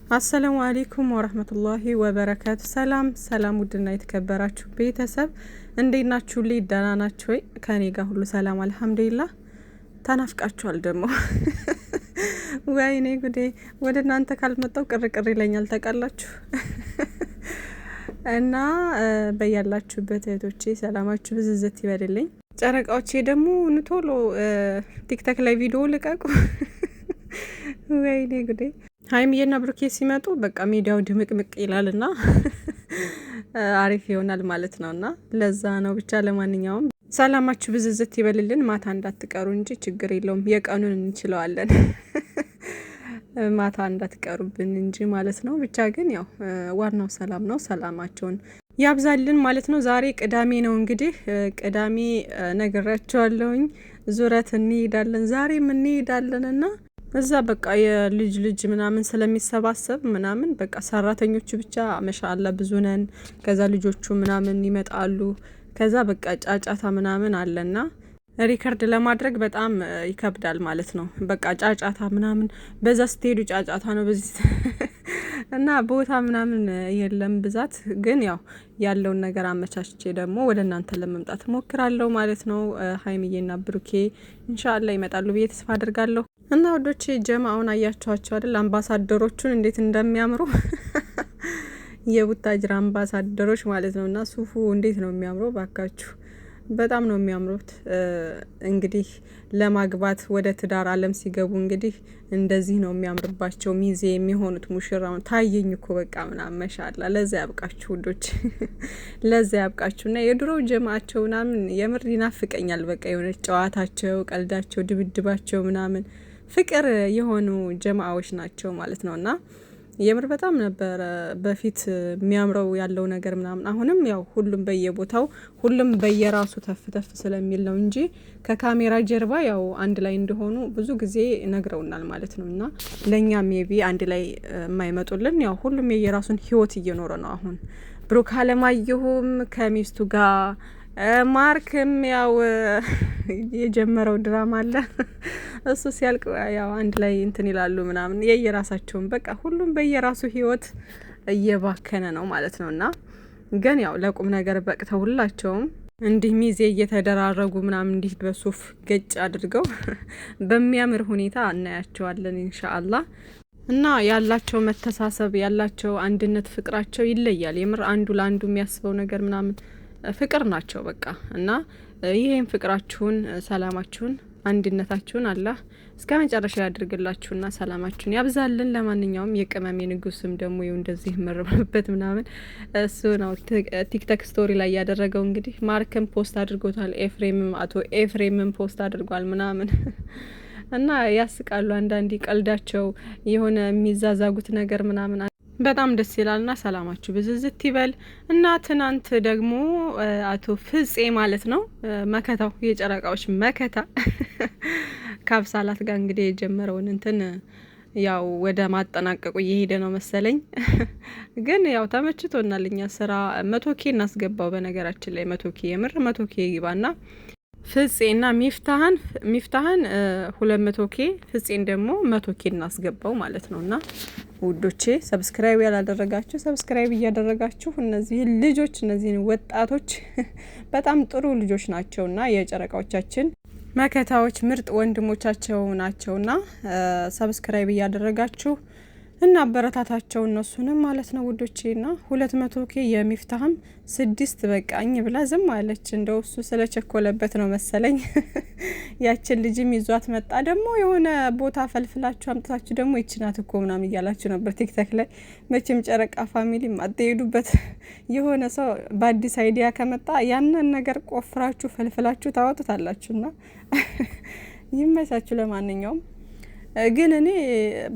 አሰላሙ አለይኩም ወራህመቱላሂ ወበረካቱ። ሰላም ውድና የተከበራችሁ ቤተሰብ እንዴት ናችሁ? ደህና ናችሁ ወይ? ከኔ ጋር ሁሉ ሰላም አልሐምዱሊላህ። ተናፍቃችኋል ደግሞ ወይኔ ጉዴ! ወደ እናንተ ካልመጣው ቅርቅር ይለኛል ታውቃላችሁ። እና በያላችሁበት እህቶቼ ሰላማችሁ ብዝዝት ይበልልኝ። ጨረቃዎቼ ደግሞ ቶሎ ቲክቶክ ላይ ቪዲዮ ልቀቁ። ወይኔ ጉዴ! ሀይሚዬና ብሩኬ ሲመጡ በቃ ሚዲያው ድምቅምቅ ይላልና አሪፍ ይሆናል ማለት ነውና ለዛ ነው። ብቻ ለማንኛውም ሰላማችሁ ብዝዝት ይበልልን። ማታ እንዳትቀሩ እንጂ ችግር የለውም፣ የቀኑን እንችለዋለን። ማታ እንዳትቀሩብን እንጂ ማለት ነው። ብቻ ግን ያው ዋናው ሰላም ነው። ሰላማቸውን ያብዛልን ማለት ነው። ዛሬ ቅዳሜ ነው እንግዲህ ቅዳሜ ነግራቸዋለሁኝ። ዙረት እንሄዳለን፣ ዛሬም እንሄዳለንና እዛ በቃ የልጅ ምናምን ስለሚሰባሰብ ምናምን በቃ ሰራተኞቹ ብቻ ማሻአላ ብዙ ነን። ከዛ ልጆቹ ምናምን ይመጣሉ። ከዛ በቃ ጫጫታ ምናምን አለና ሪከርድ ለማድረግ በጣም ይከብዳል ማለት ነው። በቃ ጫጫታ ምናምን በዛ ስትሄዱ ጫጫታ ነው በዚህ እና ቦታ ምናምን የለም ብዛት። ግን ያው ያለውን ነገር አመቻችቼ ደግሞ ወደ እናንተ ለመምጣት ሞክራለሁ ማለት ነው። ሀይሚዬና ብሩኬ ኢንሻአላህ ይመጣሉ ብዬ ተስፋ አድርጋለሁ። እና ወዶቼ ጀማውን አያችኋቸው አይደል? አምባሳደሮቹን እንዴት እንደሚያምሩ የቡታጅራ አምባሳደሮች ማለት ነው። እና ሱፉ እንዴት ነው የሚያምረው ባካችሁ! በጣም ነው የሚያምሩት። እንግዲህ ለማግባት ወደ ትዳር አለም ሲገቡ እንግዲህ እንደዚህ ነው የሚያምርባቸው ሚዜ የሚሆኑት። ሙሽራው ታየኝ እኮ በቃ ምናምን መሻላ። ለዛ ያብቃችሁ ውዶች፣ ለዛ ያብቃችሁ። እና የድሮው ጀማአቸው ምናምን የምር ይናፍቀኛል። በቃ የሆነ ጨዋታቸው፣ ቀልዳቸው፣ ድብድባቸው ምናምን ፍቅር የሆኑ ጀማአዎች ናቸው ማለት ነውና የምር በጣም ነበረ በፊት የሚያምረው ያለው ነገር ምናምን። አሁንም ያው ሁሉም በየቦታው ሁሉም በየራሱ ተፍ ስለሚል ነው እንጂ ከካሜራ ጀርባ ያው አንድ ላይ እንደሆኑ ብዙ ጊዜ ነግረውናል ማለት ነው። እና ለኛ ሜቢ አንድ ላይ የማይመጡልን ያው ሁሉም የየራሱን ህይወት እየኖረ ነው። አሁን ብሩክ አለማየሁም ከሚስቱ ጋር ማርክም ያው የጀመረው ድራማ አለ። እሱ ሲያልቅ ያው አንድ ላይ እንትን ይላሉ ምናምን የየራሳቸውን በቃ ሁሉም በየራሱ ህይወት እየባከነ ነው ማለት ነውና ግን ያው ለቁም ነገር በቅተው ሁላቸውም እንዲህ ሚዜ እየተደራረጉ ምናምን እንዲህ በሱፍ ገጭ አድርገው በሚያምር ሁኔታ እናያቸዋለን ኢንሻአላህ። እና ያላቸው መተሳሰብ ያላቸው አንድነት ፍቅራቸው ይለያል። የምር አንዱ ለአንዱ የሚያስበው ነገር ምናምን ፍቅር ናቸው በቃ። እና ይሄን ፍቅራችሁን፣ ሰላማችሁን፣ አንድነታችሁን አላህ እስከ መጨረሻ ያድርግላችሁና ሰላማችሁን ያብዛልን። ለማንኛውም የቅመሜ ንጉስም ደግሞ ይኸው እንደዚህ መረበበት ምናምን እሱ ነው ቲክቶክ ስቶሪ ላይ ያደረገው። እንግዲህ ማርክም ፖስት አድርጎታል፣ ኤፍሬምም አቶ ኤፍሬምም ፖስት አድርጓል ምናምን እና ያስቃሉ። አንዳንዴ ቀልዳቸው የሆነ የሚዛዛጉት ነገር ምናምን በጣም ደስ ይላልና ሰላማችሁ ብዝዝት ይበል። እና ትናንት ደግሞ አቶ ፍጼ ማለት ነው መከታው የጨረቃዎች መከታ ካብሳላት ጋር እንግዲህ የጀመረውን እንትን ያው ወደ ማጠናቀቁ እየሄደ ነው መሰለኝ። ግን ያው ተመችቶናል። እኛ ስራ 100K እናስገባው። በነገራችን ላይ 100K የምር 100K ይባና ፍጼና ሚፍታህን 200K ፍጼን ደግሞ 100K እናስገባው ማለት ነውና ውዶቼ ሰብስክራይብ ያላደረጋችሁ ሰብስክራይብ እያደረጋችሁ እነዚህ ልጆች እነዚህን ወጣቶች በጣም ጥሩ ልጆች ናቸውና የጨረቃዎቻችን መከታዎች ምርጥ ወንድሞቻቸው ናቸውና ሰብስክራይብ እያደረጋችሁ እና አበረታታቸው እነሱንም ማለት ነው ውዶቼና 200K የሚፍታህም 6 በቃኝ ብላ ዝም አለች። እንደው እሱ ስለቸኮለበት ነው መሰለኝ። ያችን ልጅም ይዟት መጣ። ደግሞ የሆነ ቦታ ፈልፍላችሁ አምጥታችሁ ደግሞ ይችናት እኮ ምናምን እያላችሁ ነበር ቲክቶክ ላይ። መቼም ጨረቃ ፋሚሊ አትሄዱበት። የሆነ ሰው በአዲስ አይዲያ ከመጣ ያንን ነገር ቆፍራችሁ ፈልፍላችሁ ታወጡታላችሁና ይመሳችሁ። ለማንኛውም ግን እኔ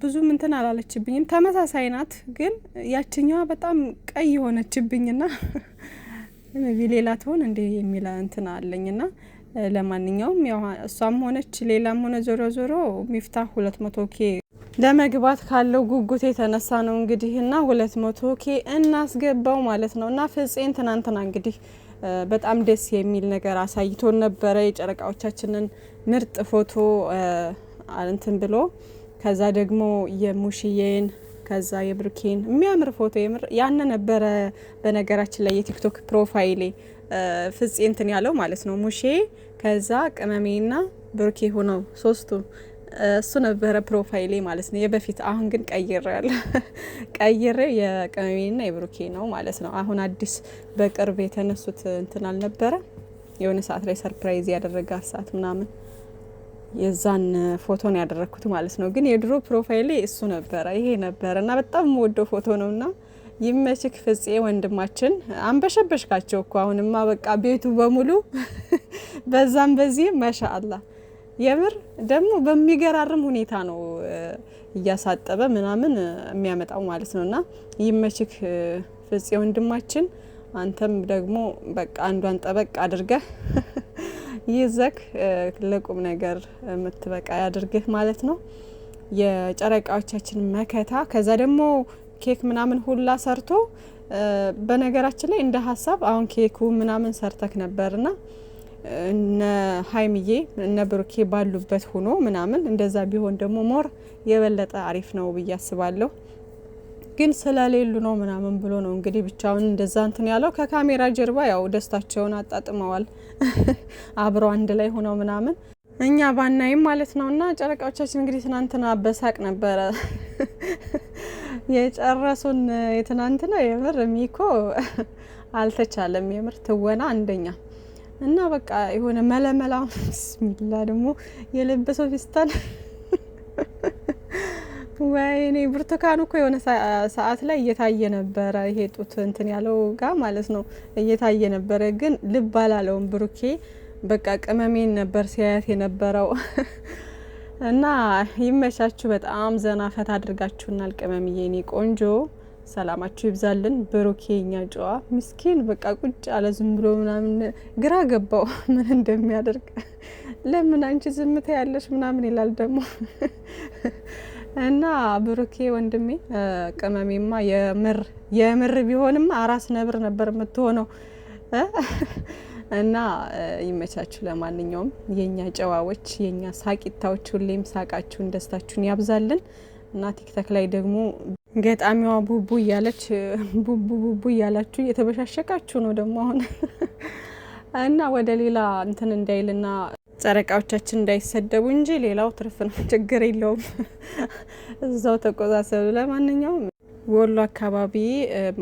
ብዙም እንትን አላለችብኝም። ተመሳሳይ ናት። ግን ያችኛዋ በጣም ቀይ የሆነችብኝና ሌላ ትሆን እንዴ የሚላ እንትን አለኝና ለማንኛውም ያው እሷም ሆነች ሌላም ሆነ ዞሮ ሚፍታህ 200K ለመግባት ካለው ጉጉት የተነሳ ነው እንግዲህና 200K እናስገባው ማለት ነው። እና ፍጼን ትናንትና እንግዲህ በጣም ደስ የሚል ነገር አሳይቶን ነበረ። የጨረቃዎቻችንን ምርጥ ፎቶ እንትን ብሎ ከዛ ደግሞ የሙሽዬን ከዛ የብሩኬን የሚያምር ፎቶ የምር ያን ነበረ። በነገራችን ላይ የቲክቶክ ፕሮፋይሌ ፍፄ እንትን ያለው ማለት ነው ሙሼ ከዛ ቅመሜና ብሩኬ ሆነው ሶስቱ እሱ ነበረ ፕሮፋይሌ ማለት ነው የበፊት። አሁን ግን ቀይሬ የቅመሜና የብሩኬ ነው ማለት ነው። አሁን አዲስ በቅርብ የተነሱት እንትን አልነበረ የሆነ ሰዓት ላይ ሰርፕራይዝ ያደረጋት ሰዓት ምናምን የዛን ፎቶን ያደረኩት ማለት ነው። ግን የድሮ ፕሮፋይሌ እሱ ነበረ ይሄ ነበረ እና በጣም የምወደው ፎቶ ነውና ይመችክ ፍፄ ወንድማችን። አንበሸበሽካቸው እኮ አሁንማ በቃ ቤቱ በሙሉ በዛም በዚህም ማሻአላህ የምር ደግሞ በሚገራርም ሁኔታ ነው እያሳጠበ ምናምን የሚያመጣው ማለት ነውና ይመችክ ፍፄ ወንድማችን። አንተም ደግሞ በቃ አንዷን ጠበቅ አድርገህ ይዘክ ለቁም ነገር የምትበቃ ያድርግህ ማለት ነው። የጨረቃዎቻችን መከታ ከዛ ደግሞ ኬክ ምናምን ሁላ ሰርቶ በነገራችን ላይ እንደ ሀሳብ አሁን ኬኩ ምናምን ሰርተክ ነበርና እነ ሀይሚዬ እነ ብሩኬ ባሉበት ሆኖ ምናምን እንደዛ ቢሆን ደግሞ ሞር የበለጠ አሪፍ ነው ብዬ አስባለሁ። ግን ስለሌሉ ነው ምናምን ብሎ ነው እንግዲህ ብቻውን እንደዛ እንትን ያለው። ከካሜራ ጀርባ ያው ደስታቸውን አጣጥመዋል አብረው አንድ ላይ ሆነው ምናምን እኛ ባናይም ማለት ነውና ጨረቃዎቻችን እንግዲህ ትናንትና በሳቅ ነበረ የጨረሱን። የትናንትና የምር ሚኮ አልተቻለም የምር ትወና አንደኛ እና በቃ የሆነ መለመላ ብስሚላ ደግሞ የለበሰው ፊስታል ወይኔ ብርቱካኑ እኮ የሆነ ሰዓት ላይ እየታየ ነበረ ይሄ ጡት እንትን ያለው ጋር ማለት ነው እየታየ ነበረ። ግን ልብ አላለውም ብሩኬ በቃ ቅመሜን ነበር ሲያያት የነበረው እና ይመቻችሁ። በጣም ዘና ፈታ አድርጋችሁናል። ቅመምዬ የኔ ቆንጆ ሰላማችሁ ይብዛልን። ብሩኬ ኛ ጨዋ ምስኪን በቃ ቁጭ አለ ዝም ብሎ ምናምን ግራ ገባው ምን እንደሚያደርግ። ለምን አንቺ ዝምታ ያለሽ ምናምን ይላል ደግሞ እና ብሩኬ ወንድሜ ቅመሜማ የምር ቢሆንማ አራስ ነብር ነበር የምትሆነው እና ይመቻችሁ። ለማንኛውም የኛ ጨዋዎች የኛ ሳቂታዎች ሁሌም ሳቃችሁን ደስታችሁን ያብዛልን እና ቲክቶክ ላይ ደግሞ ገጣሚዋ ቡቡ እያለች ቡቡ እያላችሁ እየተበሻሸቃችሁ ነው ደግሞ አሁን እና ወደ ሌላ እንትን እንዳይልና ጨረቃዎቻችን እንዳይሰደቡ እንጂ ሌላው ትርፍ ነው፣ ችግር የለውም። እዛው ተቆዛሰብ። ለማንኛውም ወሎ አካባቢ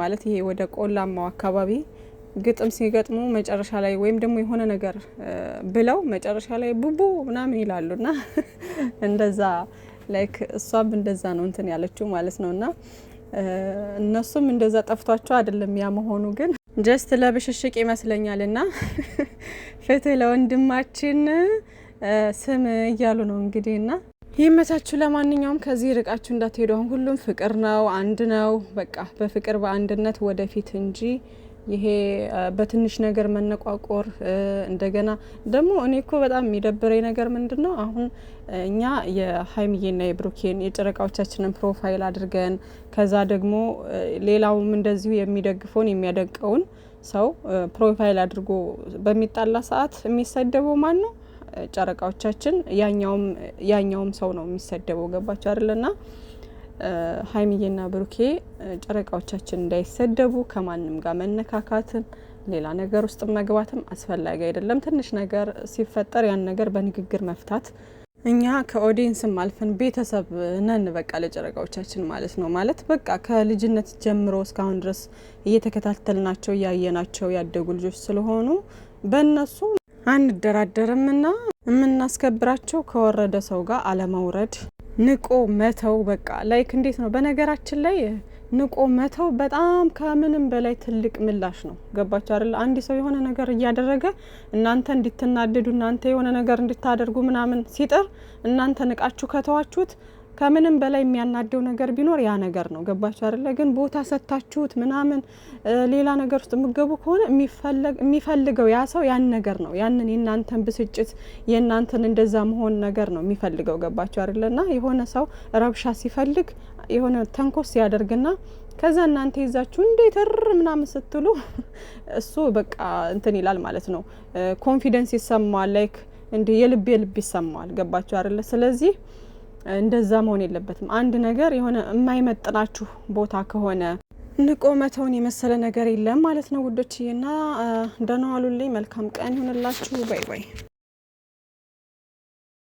ማለት ይሄ ወደ ቆላማው አካባቢ ግጥም ሲገጥሙ መጨረሻ ላይ ወይም ደግሞ የሆነ ነገር ብለው መጨረሻ ላይ ቡቡ ምናምን ይላሉና እንደዛ ላይክ እሷም እንደዛ ነው እንትን ያለችው ማለት ነውና እነሱም እንደዛ ጠፍቷቸው አይደለም ያ መሆኑ ግን ጀስት ለብሽሽቅ ይመስለኛልና ፍትህ ለወንድማችን ስም እያሉ ነው እንግዲህና ይመቻችሁ። ለማንኛውም ከዚህ ርቃችሁ እንዳትሄዱ። አሁን ሁሉም ፍቅር ነው፣ አንድ ነው። በቃ በፍቅር በአንድነት ወደፊት እንጂ ይሄ በትንሽ ነገር መነቋቆር እንደገና ደግሞ እኔ እኮ በጣም የሚደብረኝ ነገር ምንድነው አሁን እኛ የሀይሚዬና የብሩኬን የጨረቃዎቻችንን ፕሮፋይል አድርገን ከዛ ደግሞ ሌላውም እንደዚሁ የሚደግፈውን የሚያደንቀውን ሰው ፕሮፋይል አድርጎ በሚጣላ ሰዓት የሚሰደበው ማን ነው? ጨረቃዎቻችን። ያኛውም ሰው ነው የሚሰደበው። ገባችሁ አይደለና ሀይሚዬና ብሩኬ ጨረቃዎቻችን እንዳይሰደቡ ከማንም ጋር መነካካትን ሌላ ነገር ውስጥ መግባትም አስፈላጊ አይደለም። ትንሽ ነገር ሲፈጠር ያን ነገር በንግግር መፍታት። እኛ ከኦዲየንስም አልፈን ቤተሰብ ነን በቃ ለጨረቃዎቻችን ማለት ነው። ማለት በቃ ከልጅነት ጀምሮ እስካሁን ድረስ እየተከታተልናቸው እያየናቸው ያደጉ ልጆች ስለሆኑ በእነሱ አንደራደርምና የምናስከብራቸው ከወረደ ሰው ጋር አለመውረድ፣ ንቆ መተው በቃ ላይክ እንዴት ነው በነገራችን ላይ ንቆ መተው በጣም ከምንም በላይ ትልቅ ምላሽ ነው። ገባችሁ አይደል? አንድ ሰው የሆነ ነገር እያደረገ እናንተ እንድትናደዱ እናንተ የሆነ ነገር እንድታደርጉ ምናምን ሲጥር እናንተ ንቃችሁ ከተዋችሁት ከምንም በላይ የሚያናደው ነገር ቢኖር ያ ነገር ነው። ገባችሁ አይደል? ግን ቦታ ሰጥታችሁት ምናምን ሌላ ነገር ውስጥ የምትገቡ ከሆነ የሚፈልገው ያ ሰው ያን ነገር ነው። ያንን የእናንተን ብስጭት የእናንተን እንደዛ መሆን ነገር ነው የሚፈልገው። ገባችሁ አይደልና የሆነ ሰው ረብሻ ሲፈልግ የሆነ ተንኮስ ያደርግና ከዛ እናንተ ይዛችሁ እንዴት ምናምን ስትሉ እሱ በቃ እንትን ይላል ማለት ነው። ኮንፊደንስ ይሰማዋል። ላይክ እንደ የልብ ይሰማዋል። ገባችሁ አይደል? ስለዚህ እንደዛ መሆን የለበትም። አንድ ነገር የሆነ የማይመጥናችሁ ቦታ ከሆነ ንቆ መተውን የመሰለ ነገር የለም ማለት ነው ውዶችዬ። እና ደህና ዋሉልኝ። መልካም ቀን ይሁንላችሁ። ባይ ባይ።